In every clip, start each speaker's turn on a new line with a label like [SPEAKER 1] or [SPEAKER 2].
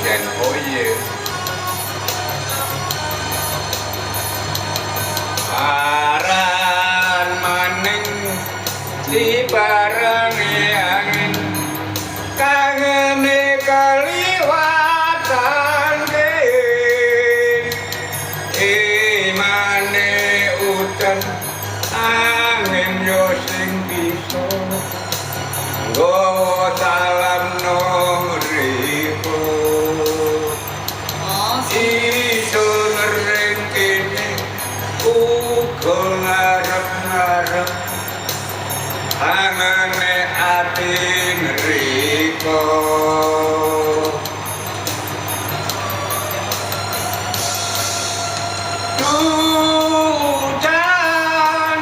[SPEAKER 1] dan oye aran maning dibarengi angin kangene kaliwatan imane udan angin yo sing bisa nggawa salam no ripo iso ngereng kene uga ngarep-ngarep angane ati nriko Tuhan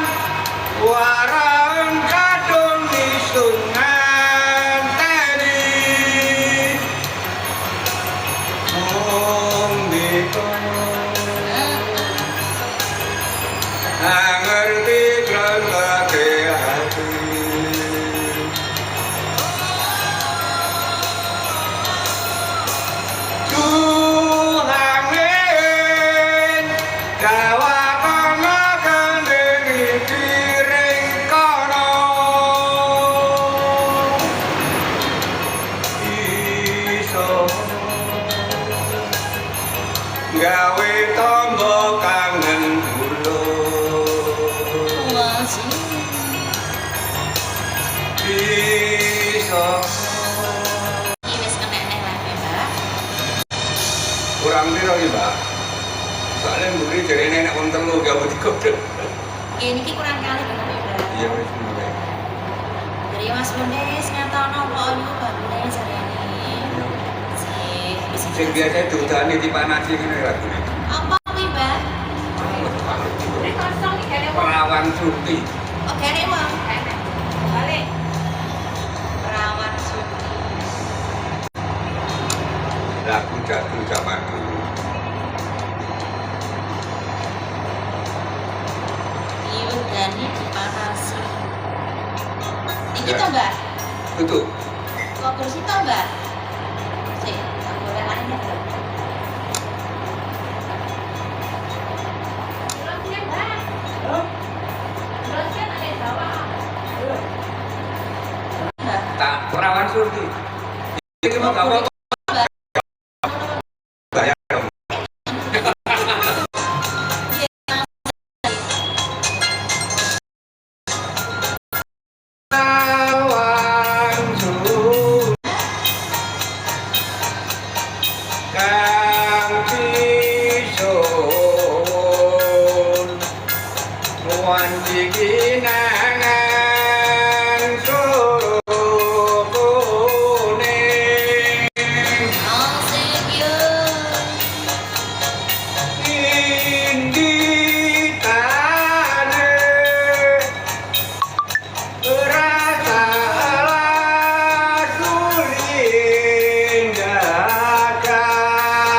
[SPEAKER 1] warang kadung isun nganteni mung biko ngerti krangake ati Tuhanin kawakono kandeni piring kono iso gawe tombo kangen dulu iso kurang piro iki Mbak soalnya mburi jare nenek wong telu gak mau dikodok
[SPEAKER 2] ini kurang kali bener ya
[SPEAKER 1] iya wis mulai
[SPEAKER 2] dari Mas Bundes ngatono kok yo babune jarene
[SPEAKER 1] sing biasa diudani dipanasi ngene lagune
[SPEAKER 2] apa kuwi Mbak
[SPEAKER 1] Perawan Suti
[SPEAKER 2] oh gene wong balik Perawan Suti
[SPEAKER 1] lagu jadul zaman dulu
[SPEAKER 2] diudani dipanasi iki to Mbak
[SPEAKER 1] betul
[SPEAKER 2] kok kursi to Mbak sik tak golekane to
[SPEAKER 1] tak Perawan Suti iki mau gak apa bayar dong Perawan Suti kang pisun wanci kinangan sorone inditane rasa sulin dagang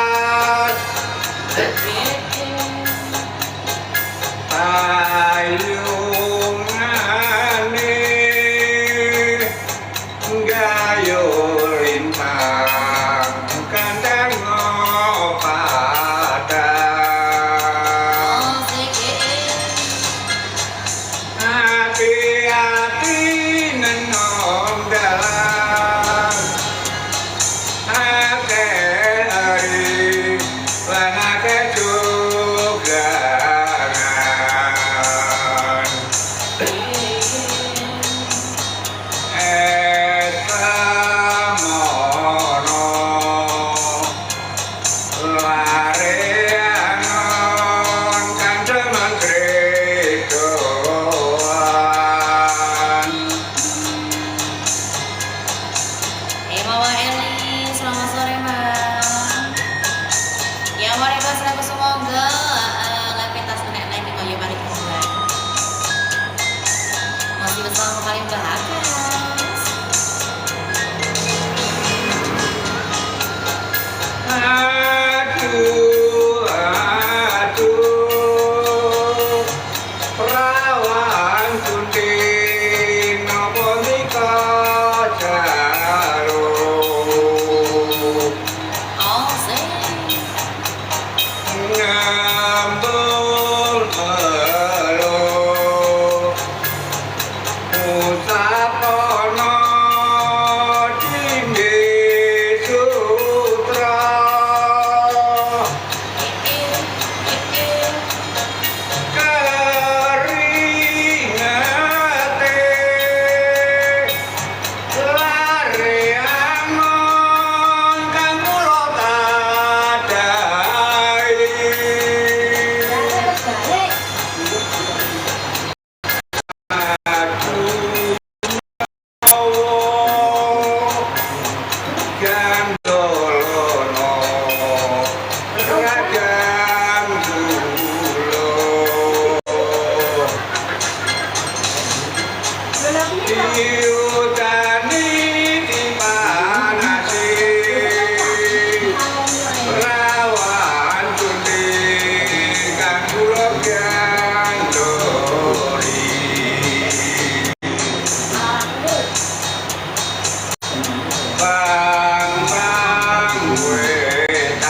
[SPEAKER 1] wetan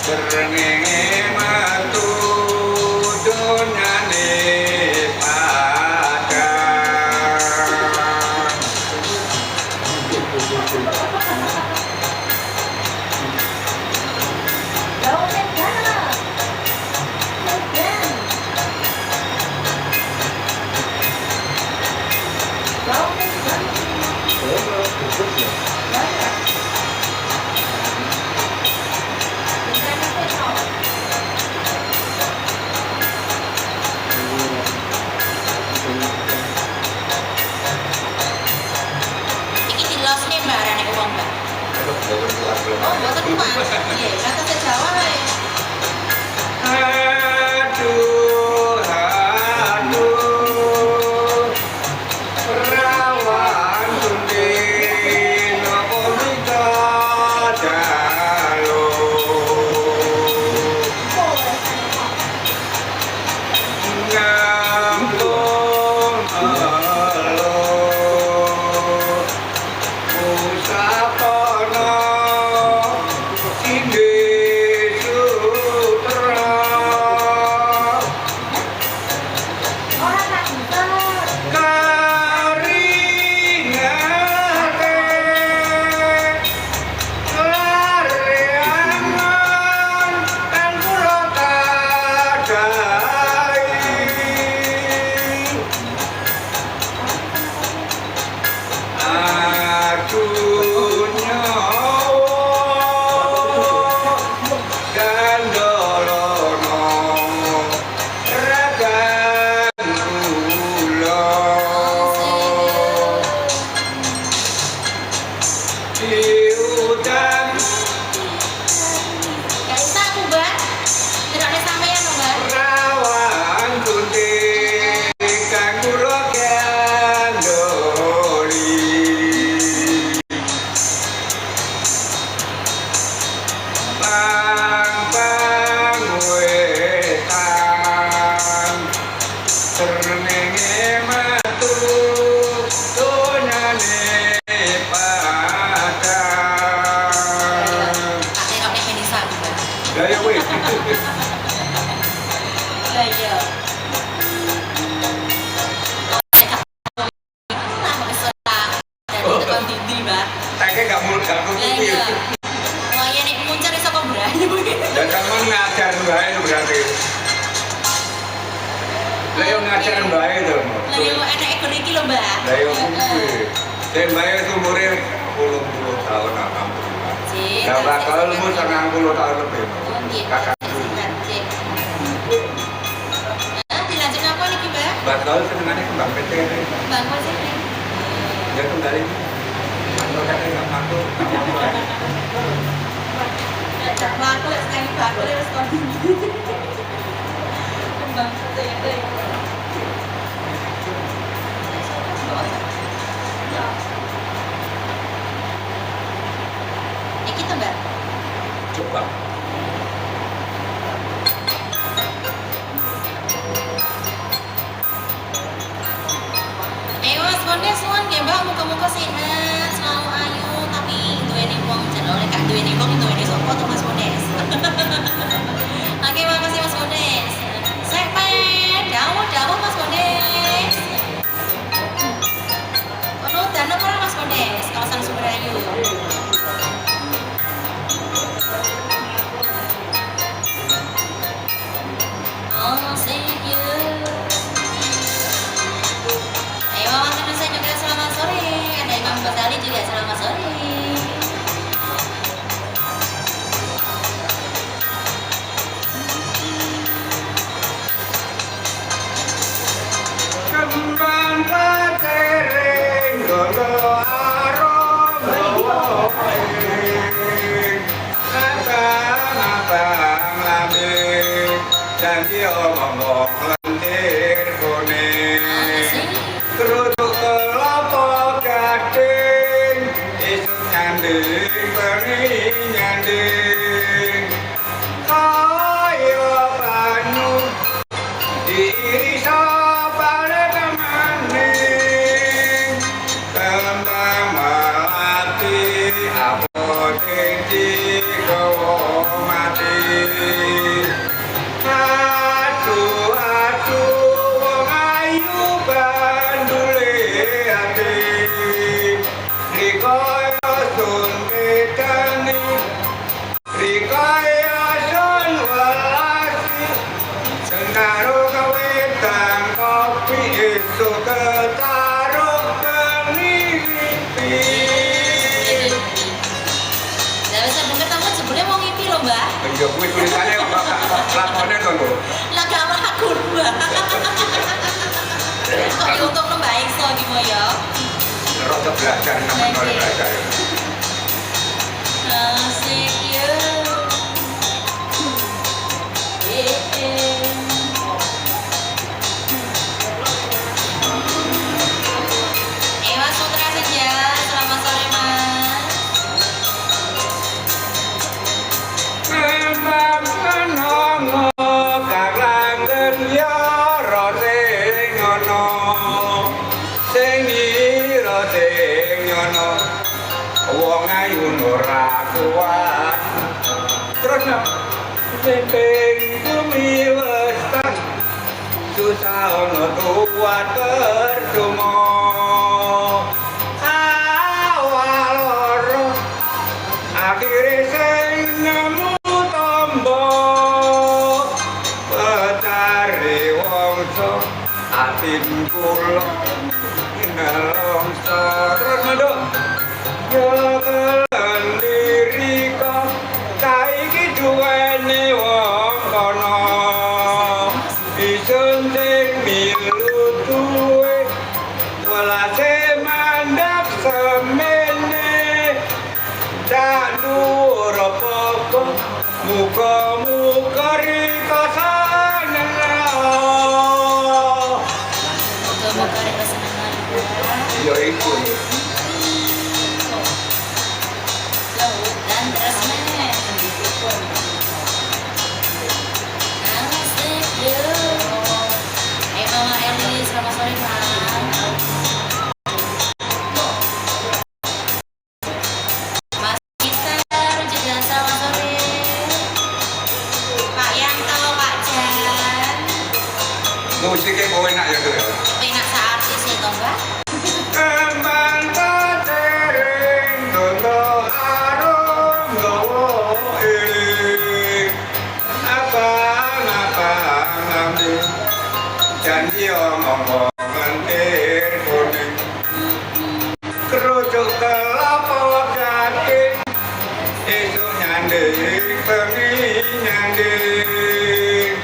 [SPEAKER 1] srengenge metu donyane padang.
[SPEAKER 2] Iki dilosne Mbak arane wong Mbak. Oh, mboten kuat. Nggih, kata sejawa wae.
[SPEAKER 1] Aduh, aduh, perawan sundin apa kita jalo ngampung elo usapono ide sutra
[SPEAKER 2] Ora tak pinter.
[SPEAKER 1] karingate lareangan kan kula kadai aduh nyawa gandolono ragan kula diudan
[SPEAKER 2] Gak bisa aku Mbak. Geraknya sampean lho Mbak.
[SPEAKER 1] rawan kunti kang kula gandoli pang wetan srengenge metu donyane padang.
[SPEAKER 2] Tak tekokne ben isa Mbak.
[SPEAKER 1] Ya ya weh.
[SPEAKER 2] Lah iya. Lah wis ora. Dadi tekan dindi Mbak.
[SPEAKER 1] Take gak mul gak
[SPEAKER 2] Lah
[SPEAKER 1] kuku
[SPEAKER 2] iya.
[SPEAKER 1] ya.
[SPEAKER 2] Wah, ya nek muncul iso kok brayu.
[SPEAKER 1] Dan kamu ngajar bae itu berarti. Lah yo ngajar bae to.
[SPEAKER 2] Lah yo enake gone iki lho Mbak.
[SPEAKER 1] Lah yo kuwi. Den bae itu umure 80 tahun alhamdulillah.
[SPEAKER 2] Cik.
[SPEAKER 1] Gak bakal ilmu 90 tahun lebih.
[SPEAKER 2] Oh, nggih.
[SPEAKER 1] Kakak
[SPEAKER 2] Cik. Dilanjut apa niki Mbak?
[SPEAKER 1] bakal senengane kembang PT ini.
[SPEAKER 2] Bang Mas ini.
[SPEAKER 1] Ya kembali. Kalau kakek nggak mampu, nggak mampu kan?
[SPEAKER 2] Tak laku sekali baku wis kon. Kembang sate. Iki to Mbak.
[SPEAKER 1] Coba.
[SPEAKER 2] Mas Bonde suwun nggih Mbak, muga-muga sehat, selalu ayu, tapi duweni wong jero lek gak duweni wong duweni sapa to Mas Bondes. Oke, makasih Mas Bondes. Sampai dawuh Mas Bondes. Ono dana ora Mas Bondes, kawasan Sumerayu. Oh, thank you. Saya juga selamat sore. Ada Imam Ghazali juga selamat sore.
[SPEAKER 1] Kembang katering golo arom abang lambing janji omong lendir kuning kerudung kelapa gading isuk nyanding bengi nyanding kaya banyu diiris pada kemaning kembang melati Ya kuwi tulisannya lakonnya to lho.
[SPEAKER 2] Lah gak aku Mbak. Kok YouTube nembah iso iki mo ya.
[SPEAKER 1] Rada belajar nang belajar.
[SPEAKER 2] Asik ya. Mas Putra Senja, selamat sore Mas.
[SPEAKER 1] Memang menongo karanggen ya sing ana sing ira sing ana wong ayu ora kuat terus sing bumi wis susah ono kuat percuma awal loro akhire sing nemu tombo petari wongso atin kula nelongso terus manduk ya kendiri kok saiki duwene wong kono isun sing milu duwe walase mandap semene dak dhuwur apa muga-muga rika seneng
[SPEAKER 2] Moga-moga ada kesenangan
[SPEAKER 1] ya iku
[SPEAKER 2] Laut dan Resmen. Asik ya. Mama Eli, selamat sore Pak. Mas Peter juga selamat sore. Pak Yanto, Pak Jan.
[SPEAKER 1] musiknya kok enak ya tuh ya
[SPEAKER 2] Penak seartis ya toh Mbak?
[SPEAKER 1] Kembang tereng dondo arum gowo iring abang ngambil janji omong mentir kuning kerucuk kelapa daging esok nyanding bengi nyanding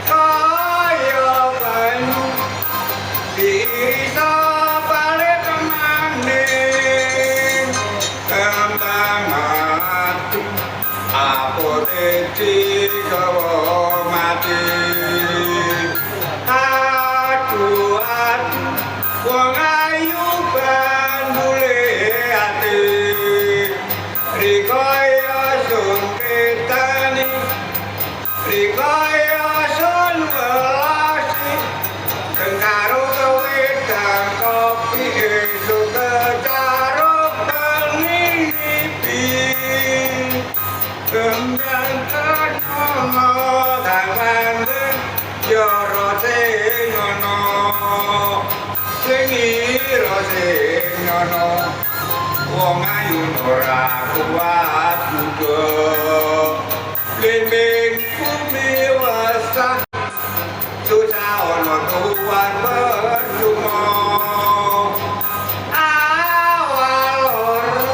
[SPEAKER 1] kaya banyu diiso balik kemaning kembang mati apa tedi kawa mati aduh aduh wong ayu bandule ati rikaya sun ketani rikaya sun welasi Karo kewedang kopi esuk kecaruk pengipi Kembang kenongo tangan yoro sing ono Sing ira sing ono Wong ayu ora kuat juga Blimbing bumi wasah susah ono tuan percuma awal loro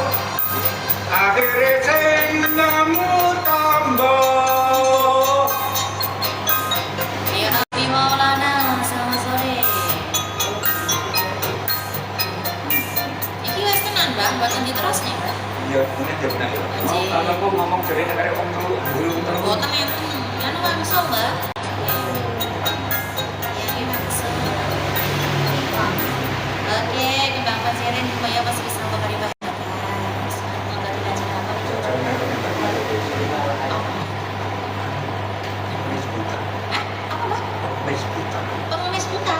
[SPEAKER 1] akhire sing nemu tombo
[SPEAKER 2] Ya Abi Maulana, selamat sore. Iki wes tenan Mbak, mboten diterusne Mbak.
[SPEAKER 1] ya ini dia benar ya kalau aku ngomong dari negara om dulu terus
[SPEAKER 2] Mboten enten, anu langsung Mbak. Ya langsung. Oke, Kembang Paciren supaya masih bisa bakal dibahas. Monggo dilanjut apa? Hah? Apa Mbak? Pengemis buta.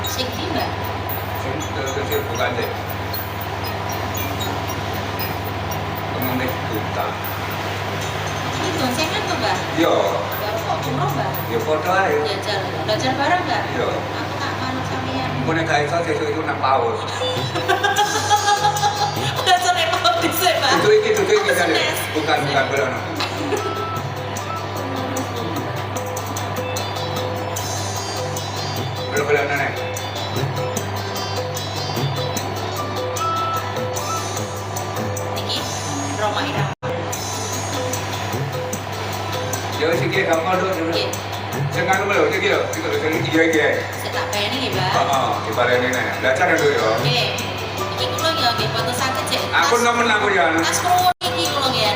[SPEAKER 2] Siki Mbak.
[SPEAKER 1] kecil bukan deh pengemis buta
[SPEAKER 2] Ini goncengan tuh Mbak.
[SPEAKER 1] yo
[SPEAKER 2] Baru kok umroh Mbak.
[SPEAKER 1] yo foto aja
[SPEAKER 2] Belajar bareng Mbak.
[SPEAKER 1] yo
[SPEAKER 2] Aku tak
[SPEAKER 1] boneka itu sesuk itu nak paus.
[SPEAKER 2] Udah sore mau dhisik, Pak.
[SPEAKER 1] Itu kan. Bukan belono. Belum nek.
[SPEAKER 2] Iki Roma Irama.
[SPEAKER 1] Yo sikit kamu dulu.
[SPEAKER 2] Nggih.
[SPEAKER 1] Sing anu lho iki lho, sing iki.
[SPEAKER 2] Saya tak bayani nggih, Mbak.
[SPEAKER 1] Heeh, dipareni nek. Belajar dulu yo.
[SPEAKER 2] Oke. Iki kula ya nggih foto saged cek.
[SPEAKER 1] Aku nemen aku ya.
[SPEAKER 2] Tas kruwun iki kula nggih.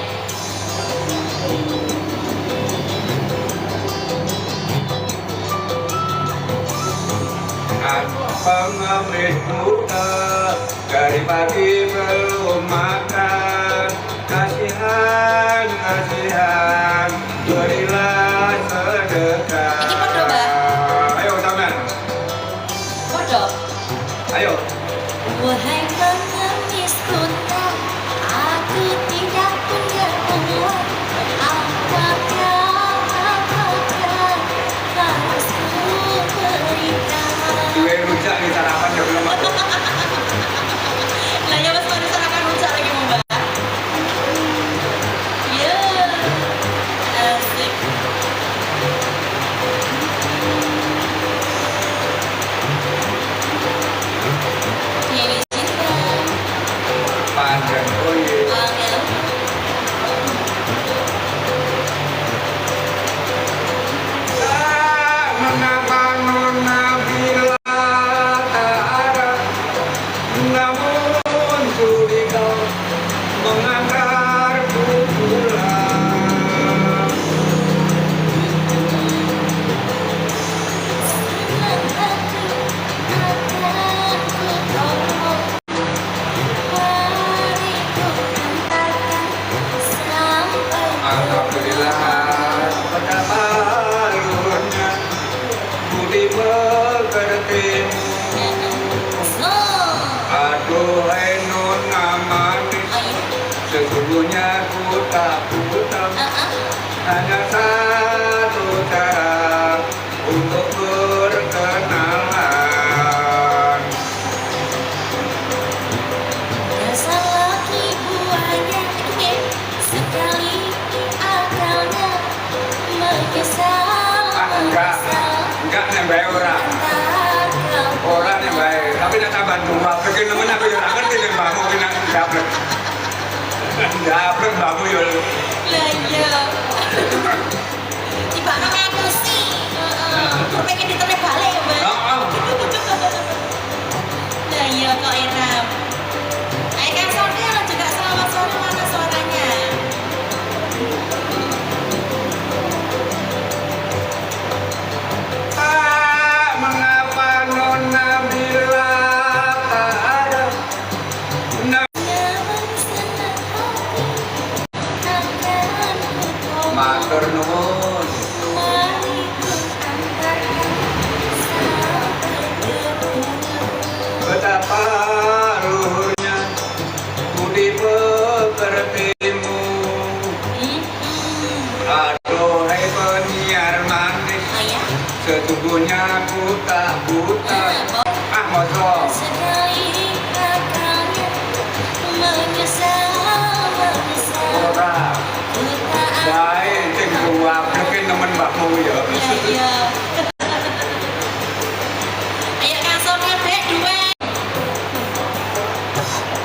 [SPEAKER 1] Pengemis muda dari pagi belum makan, kasihan berilah sedekah.
[SPEAKER 2] Iki podo, Mbak.
[SPEAKER 1] Ayo sampean.
[SPEAKER 2] Podo.
[SPEAKER 1] Ayo.
[SPEAKER 2] Wahai pengemis kota, aku tidak punya uang. Apakah harus ku berikan?
[SPEAKER 1] Dua rujak di sarapan ya belum ada.
[SPEAKER 2] Lah ya Mas baru sarapan rujak lagi mau Mbak. Ya. Asik. Ini cinta.
[SPEAKER 1] Panjang koye.
[SPEAKER 2] Angel.
[SPEAKER 1] Mengapa nona bila tak ada, namun curiga mengantarku pulang.
[SPEAKER 2] Senang hati akan ku tolong. Mari ku antarkan sampai
[SPEAKER 1] Alhamdulillah betapa luhurnya budi pekertimu. Aduhai nona manis, sesungguhnya ku tak buta, hanya satu cara untuk berkenalan.
[SPEAKER 2] Dasar laki buaya sekali akalnya menyesal.
[SPEAKER 1] Enggak nembak orang nembak, tapi nak tambah dua, bikin temen aku yang ngerti dan bangun kena jablek. Jablek bangun ya.
[SPEAKER 2] Lah iya. Tiba aku sih. Aku pengen diterima balik ya, Mbak. Lah iya kok enak. Ayo Kang Sony juga selamat sore, mana suaranya?
[SPEAKER 1] Mengapa nona bila tak ada,
[SPEAKER 2] Nyaman senang hati akan ku tolong.
[SPEAKER 1] matur nuwun.
[SPEAKER 2] Mari ku antarkan sampai ke rumah.
[SPEAKER 1] Betapa luhurnya budi pekertimu. Aduhai penyiar manis,
[SPEAKER 2] Ayah,
[SPEAKER 1] sesungguhnya ku tak buta. Moco.
[SPEAKER 2] sekali akalnya menyesal.
[SPEAKER 1] Ora.
[SPEAKER 2] Ku tak
[SPEAKER 1] Baik, cek gua bikin temen mbakmu ya.
[SPEAKER 2] iya. Ayo Kang Sony dek dua.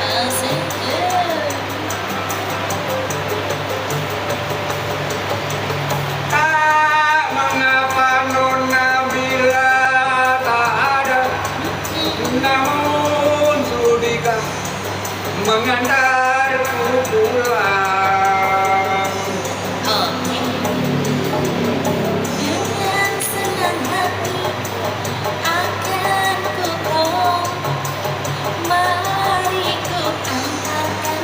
[SPEAKER 2] Asik.
[SPEAKER 1] Mengapa nona bila tak ada, namun sudikah mengantarku pulang.
[SPEAKER 2] Oke. Dengan senang hati akan ku tolong. Mari ku antarkan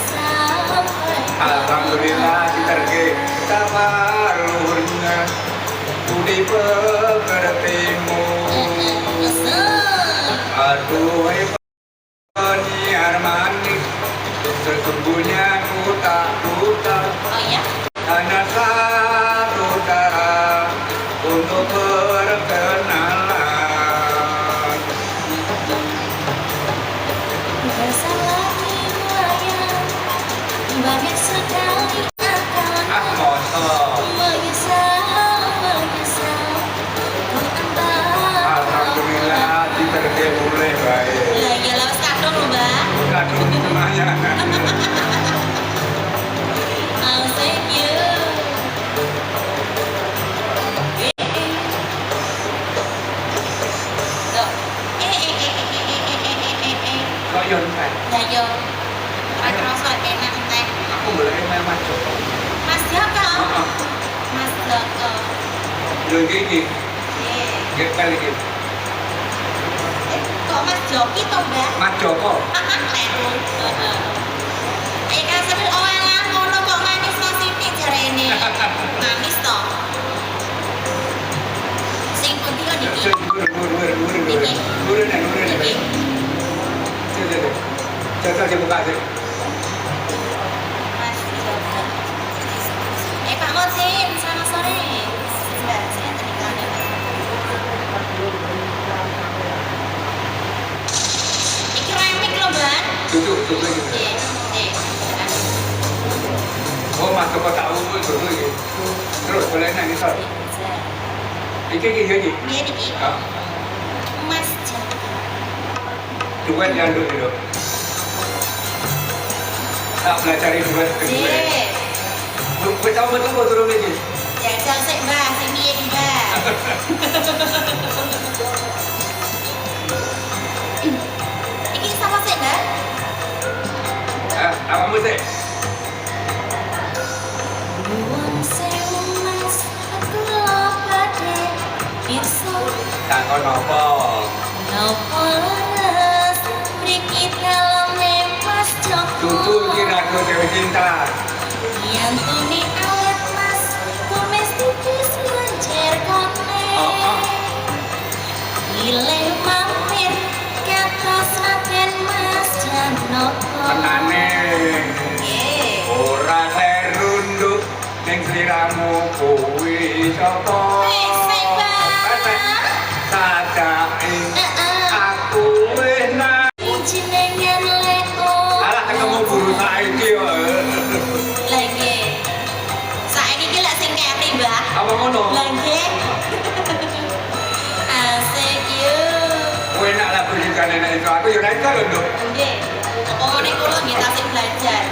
[SPEAKER 2] sampai
[SPEAKER 1] Alhamdulillah diterge betapa luhurnya budi pekertimu. Aduhai penyiar manis, sesungguhnya ku tak buta,
[SPEAKER 2] Oh ya?
[SPEAKER 1] hanya satu cara untuk berkenalan. dulu gini.
[SPEAKER 2] Oke.
[SPEAKER 1] Kita lagi.
[SPEAKER 2] Kok Mas Joki toh, Mbak?
[SPEAKER 1] Mas Joko.
[SPEAKER 2] Kleru. Ayo kan sambil oelah ngono kok manis to sithik jarene. Manis to. Sing pundi kok iki? Iki.
[SPEAKER 1] Coba dibuka aja.
[SPEAKER 2] Mas Joko. Pak Motin, selamat sore. Mbak, saya tadi. Iki remik loh, Mbak.
[SPEAKER 1] Duduk lagi. Oh, masuk kok tahu duduk lagi. Terus boleh nanya soal. Iki.
[SPEAKER 2] Iya, iki.
[SPEAKER 1] Ah,
[SPEAKER 2] Mas Joko.
[SPEAKER 1] duet yang dulu. Tak belajar duet kedua. Gue tahu betul kok turun lagi.
[SPEAKER 2] Jajal sik, Mbak, sing piye iki, Mbak? Iki sama sik, Mbak?
[SPEAKER 1] Apa musik?
[SPEAKER 2] Nuwun sewu, Mas, aku lho badhe pirsa.
[SPEAKER 1] Takon apa?
[SPEAKER 2] Napa leres mriki daleme Mas Joko?
[SPEAKER 1] Tutul kira aku dewe cinta.
[SPEAKER 2] Yen tuni awet Mas, kumis tipis lencer kone. Pilih mampir katos Raden Mas Janoko.
[SPEAKER 1] Tenane.
[SPEAKER 2] Nggih.
[SPEAKER 1] Ora terunduk ning sliramu kuwi sapa?
[SPEAKER 2] Wis, Mbak.
[SPEAKER 1] Sadake aku wis nang
[SPEAKER 2] Jenengan Leo.
[SPEAKER 1] alah ketemu guru saiki kok.
[SPEAKER 2] Lah nggih. Saiki ki lek sing keri, Mbak.
[SPEAKER 1] Apa ngono?
[SPEAKER 2] Lah nggih. Asik yo.
[SPEAKER 1] Kowe nak lagu juga nenek itu aku yo nek karo nduk.
[SPEAKER 2] Nggih. Apa ngene kula nggih tasih belajar.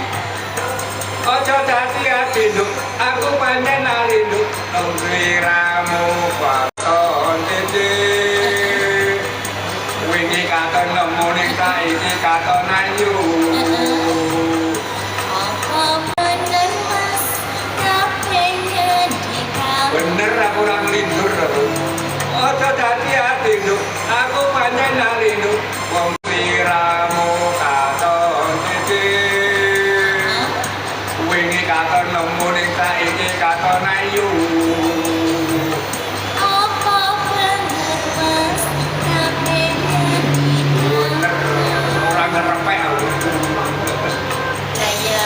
[SPEAKER 1] Ojo dadi ati nduk, aku pancen arindu nang sliramu katon tete. Wingi katon nemu ning saiki katon ayu.
[SPEAKER 2] Apa bener Mas kepengen dikawin?
[SPEAKER 1] Bener aku ora nglindur aku. Ojo dadi ati nduk, aku pancen arindu wong sliramu katon tete. Wingi katon nemu ning saiki katon ayu.
[SPEAKER 2] Apa bener Mas kepengen
[SPEAKER 1] Bener,
[SPEAKER 2] dikawin?
[SPEAKER 1] ora ngerepek aku.
[SPEAKER 2] Lah iya.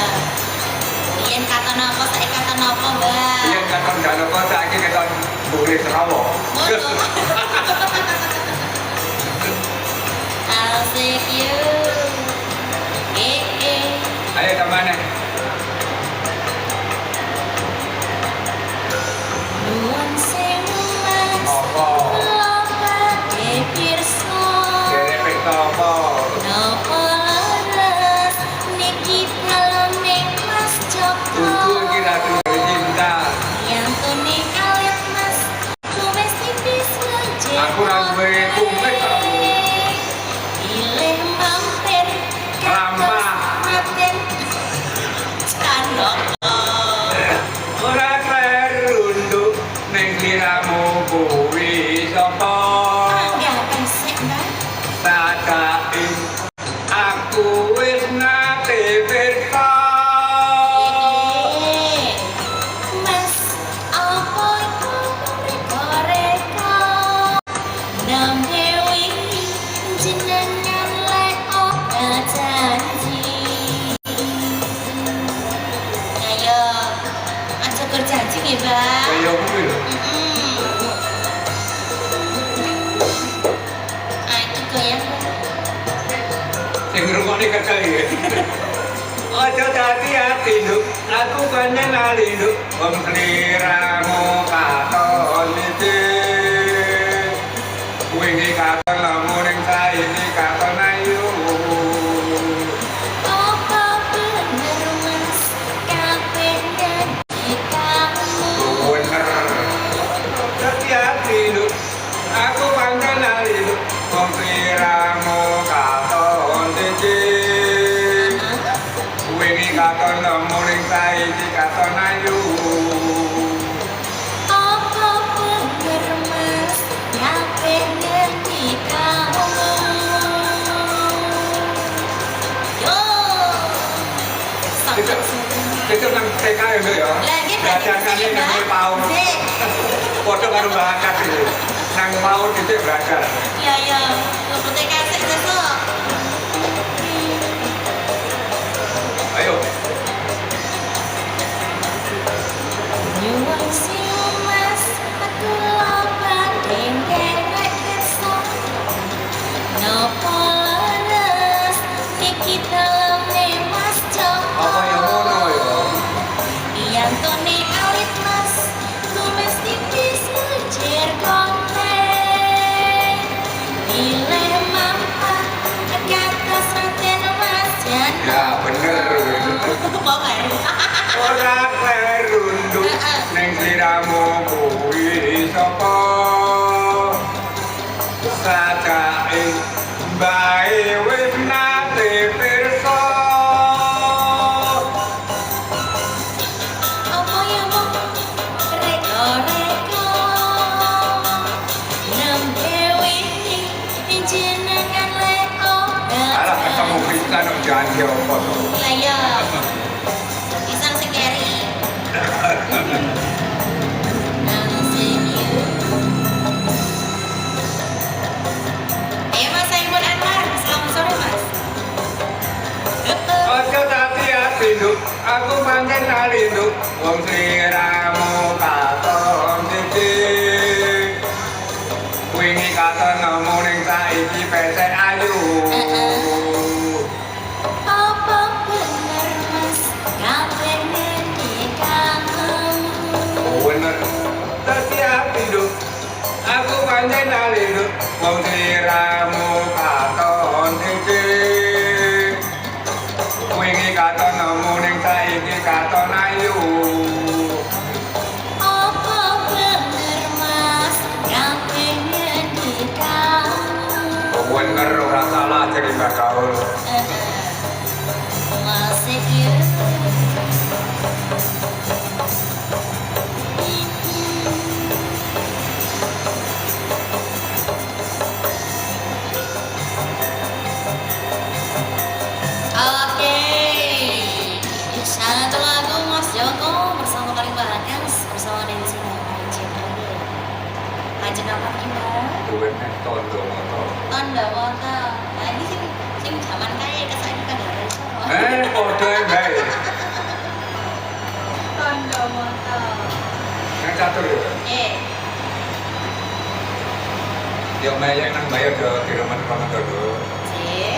[SPEAKER 2] Yen kata napa saiki kata napa, Mbak?
[SPEAKER 1] Iya katon Janoko saiki keton Buri Serawo.
[SPEAKER 2] Ngono. Asik yo.
[SPEAKER 1] Ayo kemana?
[SPEAKER 2] Nuwun sewu Mas.
[SPEAKER 1] Apa?
[SPEAKER 2] Kula badhe pirsa.
[SPEAKER 1] Derek apa?
[SPEAKER 2] Napa leres niki daleme Mas Joko?
[SPEAKER 1] Tutul kira dari cinta.
[SPEAKER 2] Yang tuni alit Mas, kumis tipis lencer.
[SPEAKER 1] Aku ra duwe kumis, aku.
[SPEAKER 2] Pilih mampir
[SPEAKER 1] Lama.
[SPEAKER 2] Raden Janoko.
[SPEAKER 1] Ora terunduk ning sliramu kuwi sapa?
[SPEAKER 2] Enggak pesek, Mbak.
[SPEAKER 1] Sadake aku wis nate pirsa.
[SPEAKER 2] Mas, apa itu reko-reko? Nambe wingi jenengan Leo janji. Ayo, aja berjanji nggih, Mbak.
[SPEAKER 1] Kaya kuwi lho.
[SPEAKER 2] Ah, itu goyang, Mbak.
[SPEAKER 1] Sing ngrungokne kesel iki. Ojo dadi ati nduk, aku pancen arindu wong sliramu katon iki. Wingi katon lamun ning saiki katon ayu.
[SPEAKER 2] Apa bener Mas kepengen dikawin?
[SPEAKER 1] Bener. Dadi ati nduk, aku pancen arindu wong sliramu katon iki. Wingi katon lamun ning saiki katon ayu.
[SPEAKER 2] Apa bener
[SPEAKER 1] TK itu ya.
[SPEAKER 2] Lagi
[SPEAKER 1] Belajarkan ini nang PAUD. Foto karo bakat itu. Nang PAUD itu belajar.
[SPEAKER 2] Iya iya. Lu TK sik sesuk.
[SPEAKER 1] Ayo.
[SPEAKER 2] Nyuwun siung mas, aku lobat dendek kesok. Nopo leres, niki daleme mas Joko.
[SPEAKER 1] Apa yang ngono ya?
[SPEAKER 2] Iyang tone alit mas, domestikis ujar konten. Nilai mampat, kata santen mas jangan.
[SPEAKER 1] Ya bener.
[SPEAKER 2] Mau kan?
[SPEAKER 1] Ora klerunduk ning sliramu kuwi sapa? Sajake bae wis nate pirsa.
[SPEAKER 2] Apa ya mau reko-reko nembe witi jenengan leko.
[SPEAKER 1] Alah ketemu Kristen kok janji apa to?
[SPEAKER 2] Lah ya. Pisang sing keri. Nang sing you. Ayo Mas Saiful Anwar, selamat sore Mas.
[SPEAKER 1] Ojo hati-hati nduk, aku pancen rindu wong sliramu katon titik. Wingi katon nemu ning saiki pesek ayu.
[SPEAKER 2] Apa bener Mas, kapengen dikamu?
[SPEAKER 1] Oh bener, hati-hati nduk, aku pancen rindu wong sliramu katon titik. Wingi katon nemu ning saiki katon ayu.
[SPEAKER 2] Apa bener Mas, kapengen dikamu?
[SPEAKER 1] Oh bener, ora salah cerita gaul.
[SPEAKER 2] Masih you. Oke, satu lagu Mas Joko bersama kali Bagas bersama Denny Ajeng. Ajeng apa gimana?
[SPEAKER 1] Duwe nek tondo motor.
[SPEAKER 2] Tondo moto. Nah ini sing zaman kaya kesannya kan ada semua.
[SPEAKER 1] Podo bae.
[SPEAKER 2] Tondo moto.
[SPEAKER 1] Yang catur ya. Yo mayang nang bayar do diremen kono do.
[SPEAKER 2] Sih.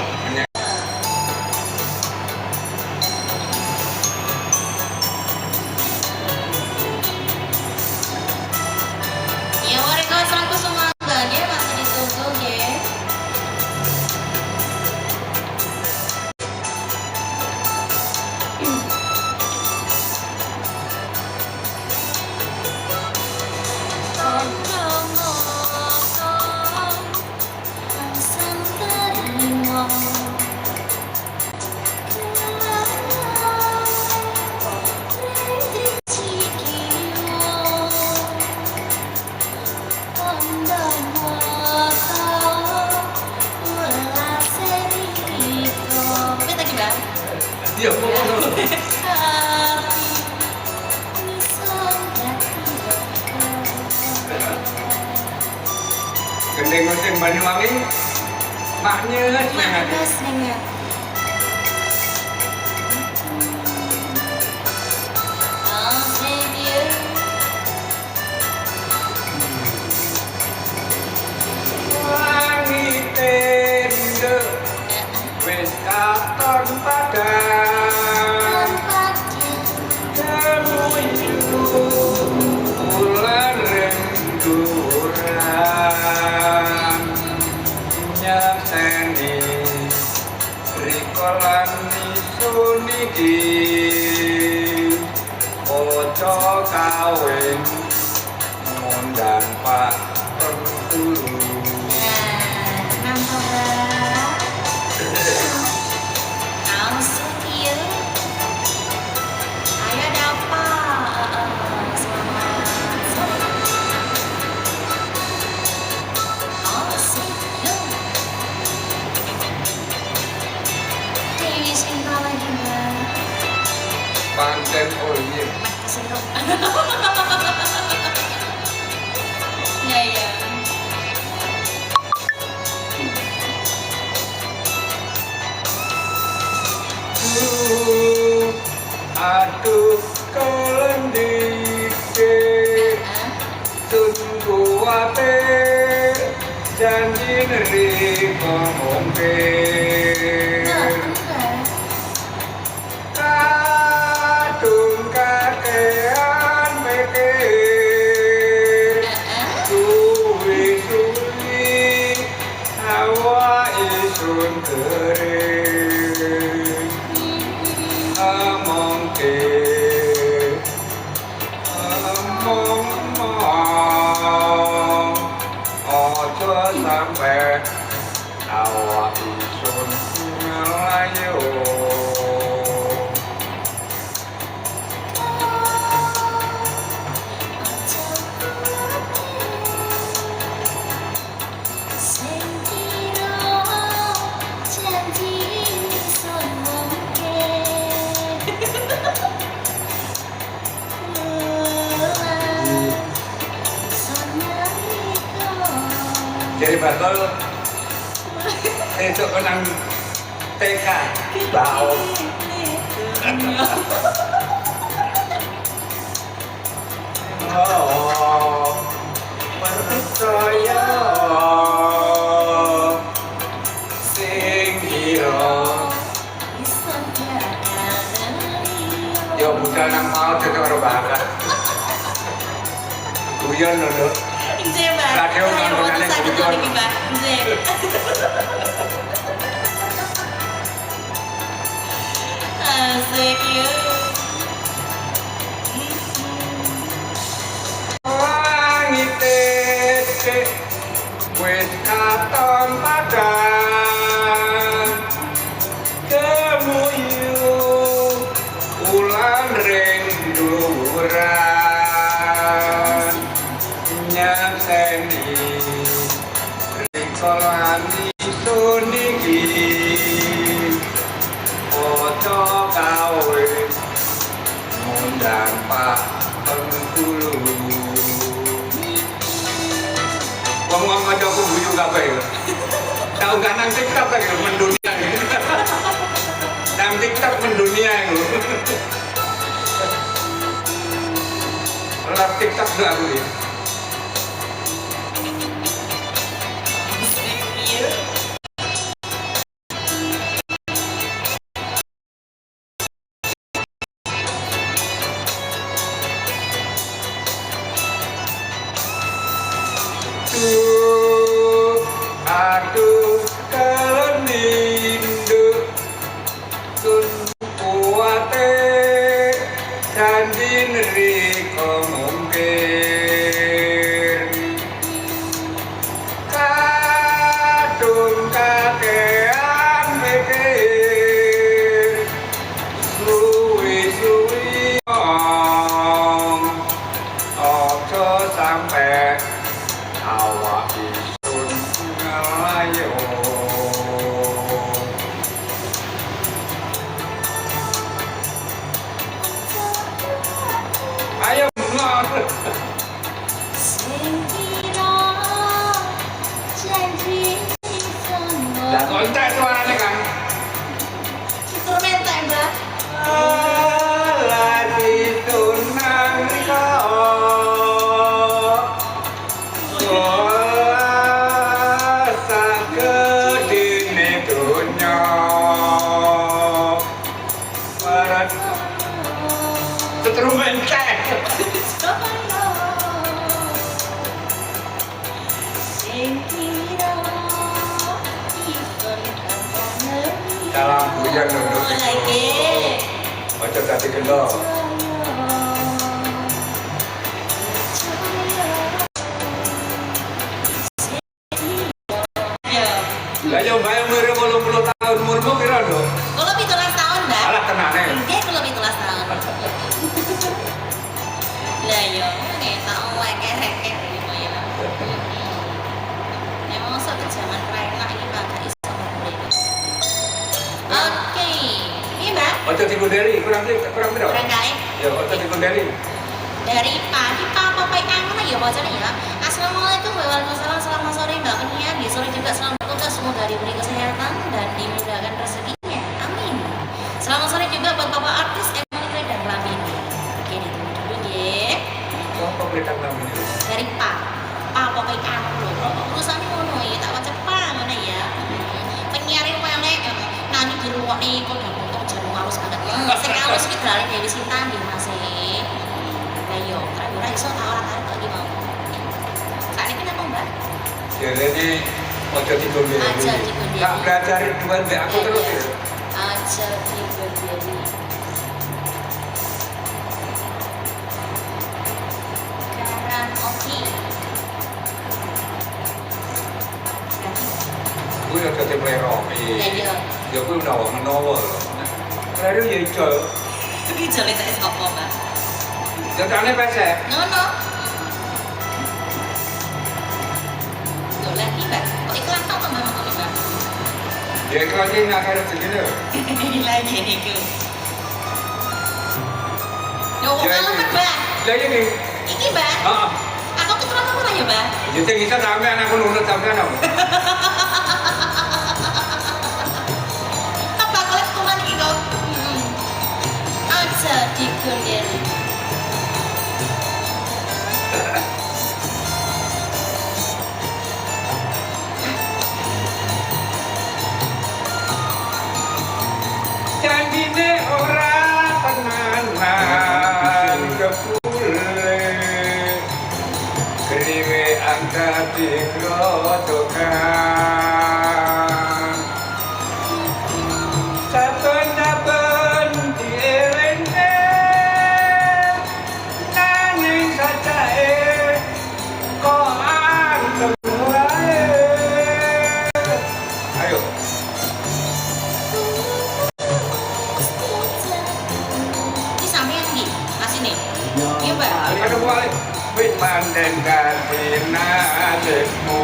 [SPEAKER 2] Ya mereka selaku semua bagian masih ditutup ya.
[SPEAKER 1] Iya, ngono. Gendeng musim Banyuwangi maknya sengat. Wangi tende wis katon padang bulan renduran nyateni rikolan isun iki ojo kawin ngundang Pak Bengkulu.
[SPEAKER 2] Nampak
[SPEAKER 1] kuwate janji neriko mungkin kadung kakean mikir suwi-suwi hawa isun kering mungkin ngomong ojo sampai awak isun ngelayu jadi bakal itu menang TK bau oh percaya sing kira yo budal nang mau dadi karo bakat guyon lho
[SPEAKER 2] Inje mbak,
[SPEAKER 1] Radio
[SPEAKER 2] saya mau
[SPEAKER 1] ngomongane
[SPEAKER 2] sakit
[SPEAKER 1] guyon.
[SPEAKER 2] lagi mbak. Inje. Asik ya.
[SPEAKER 1] wangi tete wis katon padang kemuyu ulan renduran nyaseni rikolani suniki ojo kawe ngundang Pak Bengkulu wong-wong aja aku guyu kabeh tau gak nang TikTok kan mendunia nang TikTok mendunia itu lewat TikTok gak aku ya aduh kelindo sun kuwate janji neriko mungkin kadung kakean mikir suwi-suwi ojo sampai awak isun ngelayu ayo ngor dah kontak suaranya kan
[SPEAKER 2] Instrumen tak mbak?
[SPEAKER 1] lagi tunang kau kuasa kedini dunia barat instrumen teh dalam hujan duduk
[SPEAKER 2] Lagi.
[SPEAKER 1] macam tadi gelo
[SPEAKER 2] Ya.
[SPEAKER 1] lah yo bayang umur 80 tahun umurmu kira lho
[SPEAKER 2] Kalau 17 tahun mbak?
[SPEAKER 1] alah tenane
[SPEAKER 2] Enggak, kalau 17 tahun. Lah yo, nek tak wek-wek gitu ya. Emang satu zaman rela ini mbak gak iso ngobrol. Oke, ini mbak.
[SPEAKER 1] ojo digondeli kurang piro
[SPEAKER 2] Kurang kali.
[SPEAKER 1] ya ojo digondeli
[SPEAKER 2] Dari pagi papa pai kangen ya bacanya ya. Assalamualaikum waalaikumsalam selamat sore mbak Kenia. Di sore juga selamat bertugas semoga diberi kesehatan dan dimudahkan rezekinya. Amin. Selamat sore juga buat bapak artis Emily dan Ramini. Oke ditunggu dulu ya.
[SPEAKER 1] apa berita kami ini
[SPEAKER 2] Dari Pak
[SPEAKER 1] Jadi ojo dikondeli.
[SPEAKER 2] Aja dikondeli.
[SPEAKER 1] Tak belajarin buat mbak aku terus ya.
[SPEAKER 2] Aja dikondeli. Sekarang oke.
[SPEAKER 1] Gue udah jadi plerok.
[SPEAKER 2] Iya.
[SPEAKER 1] Ya gue udah menawa loh. Lalu ya hijau.
[SPEAKER 2] Tapi jale tak apa, Mbak?
[SPEAKER 1] Jadinya pesek.
[SPEAKER 2] No. Tuh lagi, Mbak. Kok iklan tau Mbak ngono, Mbak?
[SPEAKER 1] Ya iklan ini akhirnya segini.
[SPEAKER 2] Lagi niku. Yo,
[SPEAKER 1] Ya,
[SPEAKER 2] kalau
[SPEAKER 1] ini.
[SPEAKER 2] Mbak.
[SPEAKER 1] Lah ini.
[SPEAKER 2] Iki, Mbak.
[SPEAKER 1] Heeh.
[SPEAKER 2] Aku keturunan apa ya, Mbak?
[SPEAKER 1] Jadi kita sampai anak nurut sampai anak.
[SPEAKER 2] Apa kalau keturunan gitu? Aja dikondeli.
[SPEAKER 1] Janjine ora tenanan kepule kriwe angkat dikrojokan saben-saben dielenge nanging sajae kok antem wae. Ayo.
[SPEAKER 2] Ini sampean iki, masih nih. Iya, Mbak.
[SPEAKER 1] Ada balik wis manten katina adekmu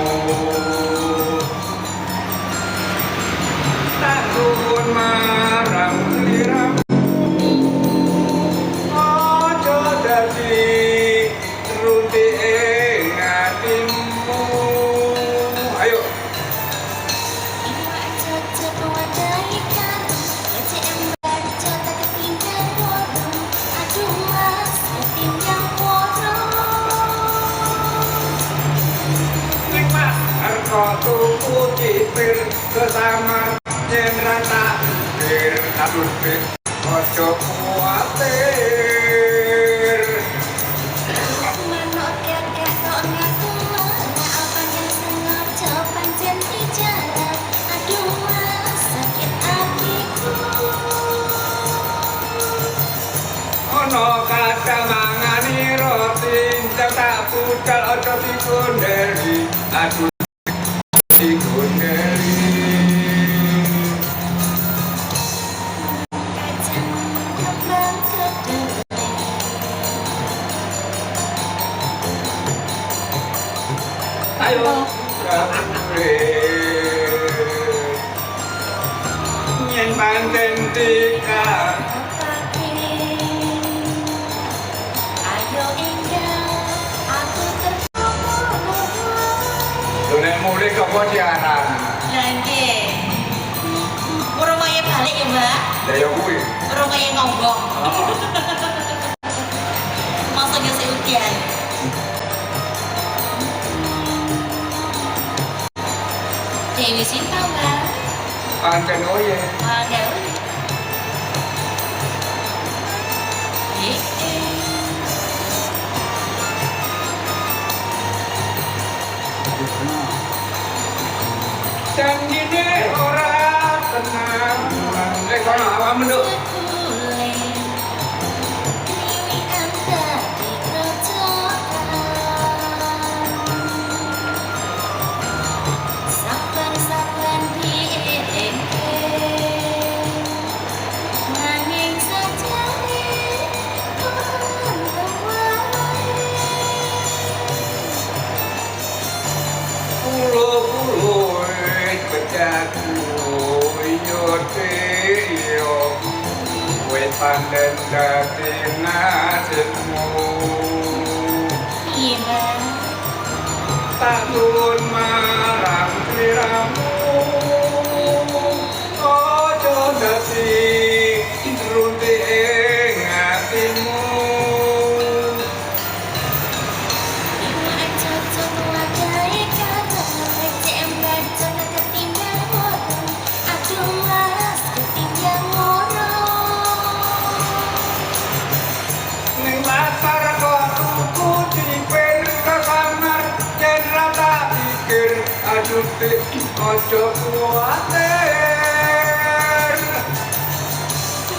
[SPEAKER 1] tak suwun marang sliramu ojo dadi runti ing atimu. Ayo nikmat harga tuku cipir sesama yen rata bir aduh bir ojo kuatir. Ono kadang mangani roti tak budal ojo dikondeli aduh dikondeli. Ayo nyen panten tika Dunia mulai kok siaran.
[SPEAKER 2] Lagi. Urung kaya balik ya, Mbak?
[SPEAKER 1] Lah ya kuwi.
[SPEAKER 2] Urung kaya ngomong.
[SPEAKER 1] Heeh.
[SPEAKER 2] Maksudnya seukian. Dewi Sinta, Mbak.
[SPEAKER 1] Pancen oye.
[SPEAKER 2] Ada.
[SPEAKER 1] Janjine ora tenang. Kono awak menduk. Pulo-pulo bejaku yo wis pandhen dadi nasibmu.
[SPEAKER 2] Iya, Mbak.
[SPEAKER 1] Tak turun marang sliramu ojo dadi runti ing atimu. Ning latar kok tuku dipir kesamar yen rata pikir aduh ojo kuatir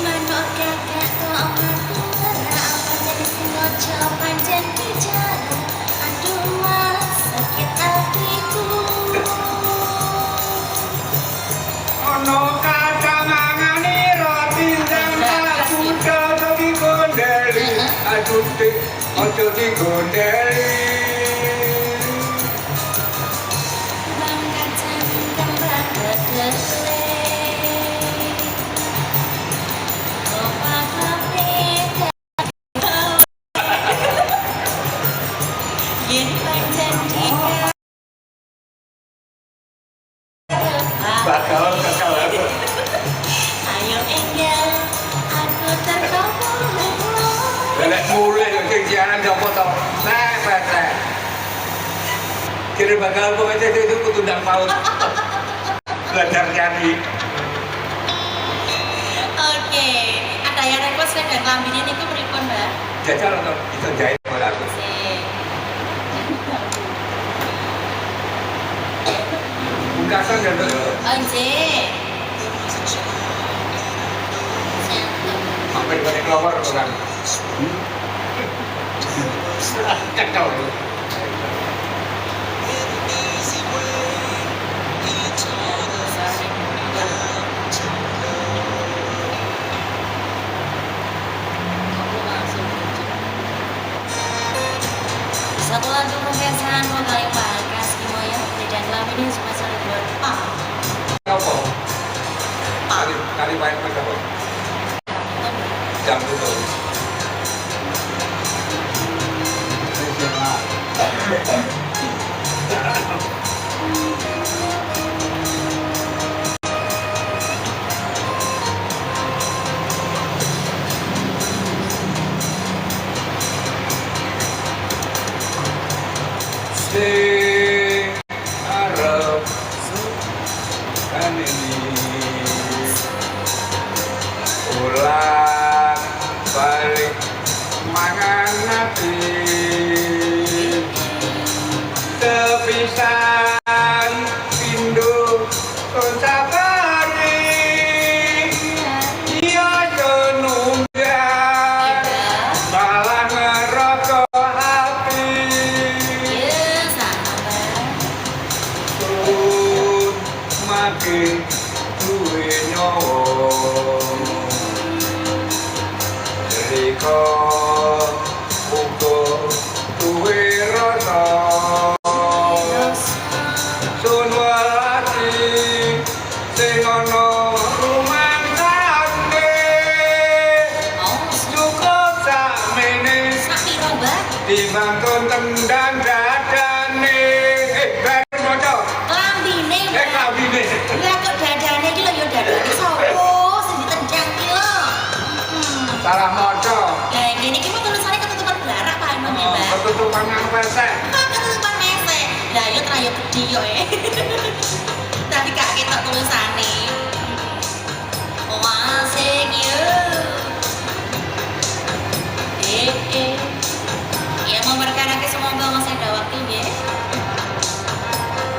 [SPEAKER 2] Manuk kakak kok matur apa jadi sing ojo pancen bicara aduh mas sakit hatiku
[SPEAKER 1] ono kacang mangani roti dan kuda di gondeli aduh ojo di gondeli
[SPEAKER 2] bang kacang kembang gedele opa kapet yen pancen dika
[SPEAKER 1] bakal kekalan
[SPEAKER 2] ayo enggak aku terkabul
[SPEAKER 1] lek mulai sing siaran jopo to nek kira bakal pokoknya itu kutundang paut belajar nyanyi
[SPEAKER 2] oke ada yang request dan lambine niku pripun Mbak
[SPEAKER 1] jajal atau bisa jahit pada aku
[SPEAKER 2] sih
[SPEAKER 1] bungkasan dan
[SPEAKER 2] Oke.
[SPEAKER 1] sampai balik keluar orang kacau
[SPEAKER 2] Satu lagu pembesaran kali Bagas Kimoyo dan lagu ini spesial buat Pak.
[SPEAKER 1] apa kali main pada apa jam itu sing arep kan ini ulang balik mangan hati tepisan pindu konsapari iya jenunggan malah ngerokok hati
[SPEAKER 2] Ya sabar.
[SPEAKER 1] Sun makin duwe nyawa Riko uga duwe rasa Sun welati sing ana rumangsane
[SPEAKER 2] Oh,
[SPEAKER 1] cukup sakmene
[SPEAKER 2] sakpiro Mbak?
[SPEAKER 1] dibangun tendang dadane baru maca
[SPEAKER 2] Lambine Mbak.
[SPEAKER 1] kabine
[SPEAKER 2] Lah kok dadane iki lho ya dadane sapa sing ditendang iki lho.
[SPEAKER 1] salah maca
[SPEAKER 2] Lah ngene iki mah tulisannya ketutupan blarak Pak Imam ya Mbak.
[SPEAKER 1] ketutupan nang pesek
[SPEAKER 2] Ketutupan mesek. Lah yo trayo gedhi yo Tapi gak ketok tulisane. Wah, sing yo. Ya mau berkarya ke semoga masih ada waktu ya.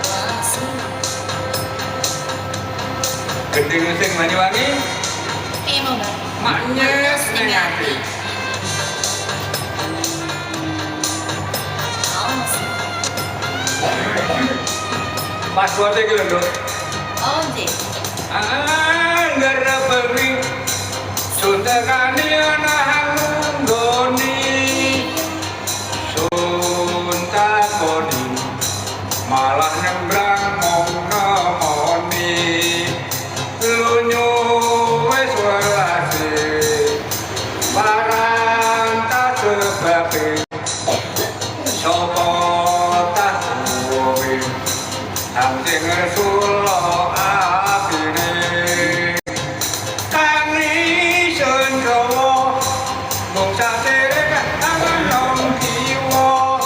[SPEAKER 2] Masih.
[SPEAKER 1] gendeng sing Banyuwangi
[SPEAKER 2] Iya mau Mbak.
[SPEAKER 1] maknyes ning ati
[SPEAKER 2] Oh, masih.
[SPEAKER 1] password iki lho Nduk
[SPEAKER 2] Oh, Jek.
[SPEAKER 1] angger bengi suntekani ana hanggoni suntakoni malah nembrang mong nemoni lunyu wis welase barang tak sebabe sapa tak kuwe sing ngesulo apine kang isen rawa mung satere tangan nang kiwa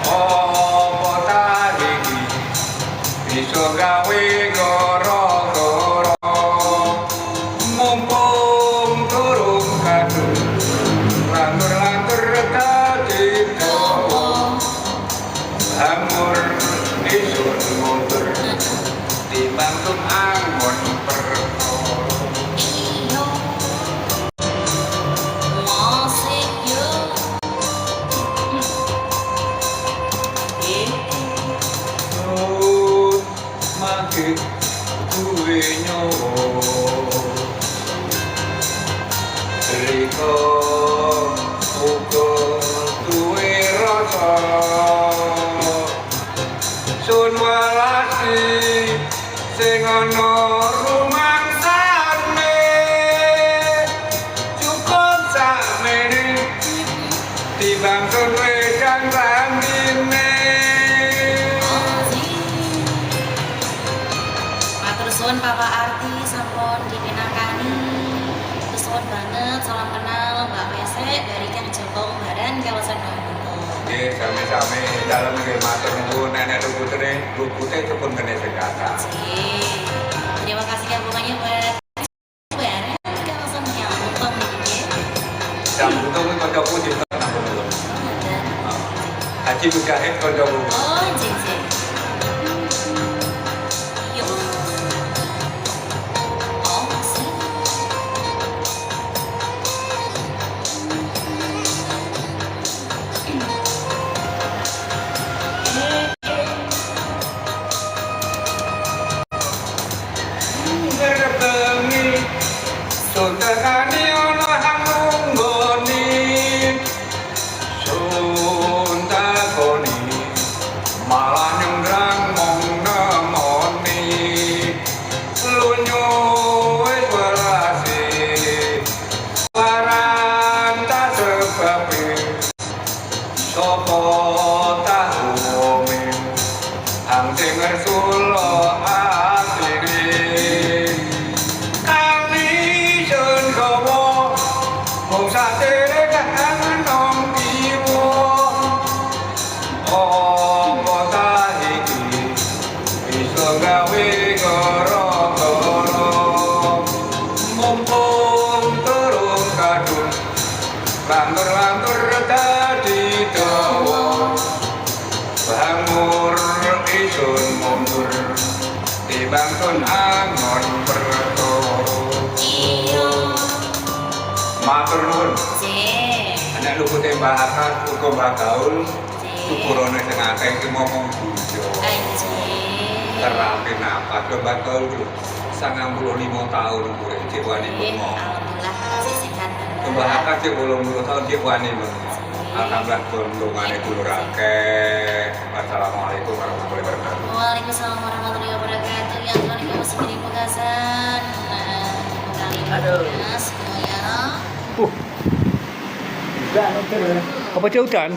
[SPEAKER 1] apa ta iki bisa gawe gara-gara mumpung durung kadung lantur-lantur kadito
[SPEAKER 2] Oh,
[SPEAKER 1] amur isun mundur timbang tun angon perkara
[SPEAKER 2] iyo wasik yo
[SPEAKER 1] Nut makin duwe nyawa Riko uga duwe rasa Sun walasi sing ana rumangsane cukup sakmene timbang sun wedang randine
[SPEAKER 2] Matur suwun Papa Arti sampun dipinakani. Suwun banget salam kenal Mbak Pesek dari Kang Joko Umbaran kawasan Bangkuto.
[SPEAKER 1] Nggih sami-sami dalem nggih matur nuwun nenek lupute kepun kene sekata.
[SPEAKER 2] Terima kasih gabungannya buat Umbaran kawasan Bangkuto nggih.
[SPEAKER 1] Sambuto kuwi kancaku juga nang kono. Haji Mujahid kancaku.
[SPEAKER 2] Oh, jeng. Yo. Oh, sih.
[SPEAKER 1] Berbengi sun tekani ana hang nunggoni sun takoni malah nyenggrang mong nemoni lunyu wis welasi laran tak sebabe sapa tahu min hang sing ngersulo asline kami sun gawa mung satere kangen nom kiwa apa ta iki bisa gawe gara-gara mumpung turun kadung lantur-lantur dadi dawa bangur isun mundur timbang tun angon perkara
[SPEAKER 2] Iyo.
[SPEAKER 1] matur nuwun
[SPEAKER 2] Jeng.
[SPEAKER 1] anak lupute Mbah Akas uga Mbah Gaul
[SPEAKER 2] Jeng.
[SPEAKER 1] tukurane sing akeh iki momong bujo
[SPEAKER 2] Anjing.
[SPEAKER 1] terapi napas ke Mbah Gaul lho 95 tahun umure cek wani mengo
[SPEAKER 2] Alhamdulillah masih sehat.
[SPEAKER 1] Mbah Akas cek 80 tahun cek wani mengo alhamdulillah dongane dulur akeh wassalamualaikum warahmatullahi wabarakatuh.
[SPEAKER 2] Waalaikumsalam warahmatullahi wabarakatuh. Yang kali kamu segini Pekasan. Kali ini semuanya.
[SPEAKER 1] Apa jauh dan?